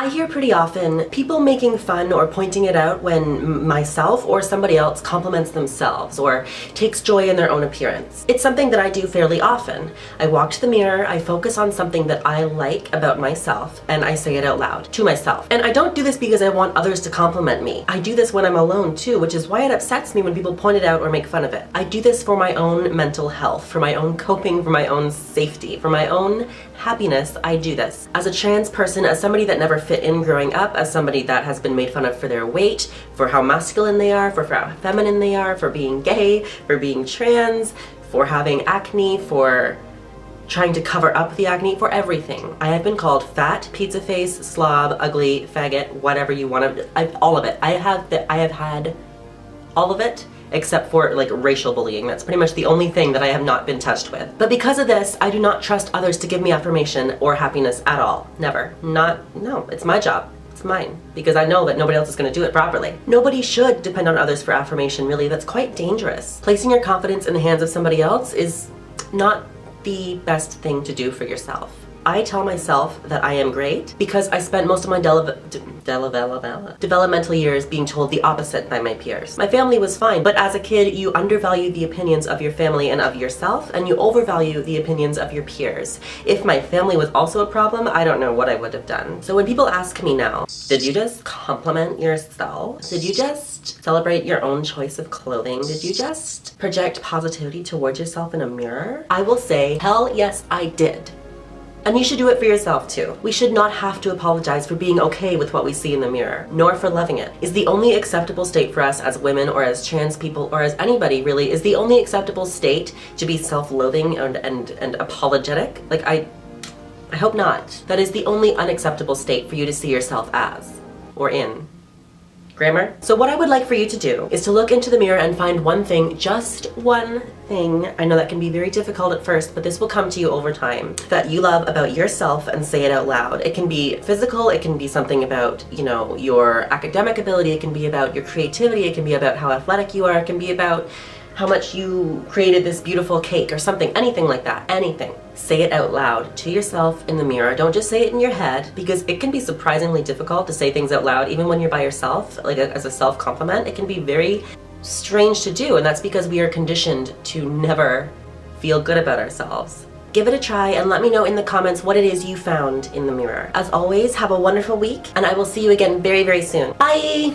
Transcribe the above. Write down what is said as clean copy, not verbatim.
I hear pretty often people making fun or pointing it out when myself or somebody else compliments themselves or takes joy in their own appearance. It's something that I do fairly often. I walk to the mirror, I focus on something that I like about myself, and I say it out loud to myself. And I don't do this because I want others to compliment me. I do this when I'm alone too, which is why it upsets me when people point it out or make fun of it. I do this for my own mental health, for my own coping, for my own safety, for my own happiness. I do this. As a trans person, as somebody that never fit in growing up, as somebody that has been made fun of for their weight, for how masculine they are, for how feminine they are, for being gay, for being trans, for having acne, for trying to cover up the acne, for everything. I have been called fat, pizza face, slob, ugly, faggot, whatever you want to, all of it. I have had all of it, except for like racial bullying. That's pretty much the only thing that I have not been touched with. But because of this, I do not trust others to give me affirmation or happiness at all. Never. No, it's my job. It's mine. Because I know that nobody else is going to do it properly. Nobody should depend on others for affirmation, really. That's quite dangerous. Placing your confidence in the hands of somebody else is not the best thing to do for yourself. I tell myself that I am great because I spent most of my developmental years being told the opposite by my peers. My family was fine, but as a kid, you undervalue the opinions of your family and of yourself, and you overvalue the opinions of your peers. If my family was also a problem, I don't know what I would have done. So when people ask me now, did you just compliment yourself? Did you just celebrate your own choice of clothing? Did you just project positivity towards yourself in a mirror? I will say, hell yes, I did. And you should do it for yourself too. We should not have to apologize for being okay with what we see in the mirror, nor for loving it. Is the only acceptable state for us as women or as trans people or as anybody really, is the only acceptable state to be self-loathing and apologetic? Like I hope not. That is the only unacceptable state for you to see yourself as, or in. Grammar? So what I would like for you to do is to look into the mirror and find one thing, just one thing. I know that can be very difficult at first, but this will come to you over time, that you love about yourself and say it out loud. It can be physical, it can be something about, you know, your academic ability, it can be about your creativity, it can be about how athletic you are, it can be about how much you created this beautiful cake or something, anything like that, anything. Say it out loud to yourself in the mirror. Don't just say it in your head, because it can be surprisingly difficult to say things out loud, even when you're by yourself, like as a self-compliment. It can be very strange to do, and that's because we are conditioned to never feel good about ourselves. Give it a try and let me know in the comments what it is you found in the mirror. As always, have a wonderful week, and I will see you again very, very soon. Bye!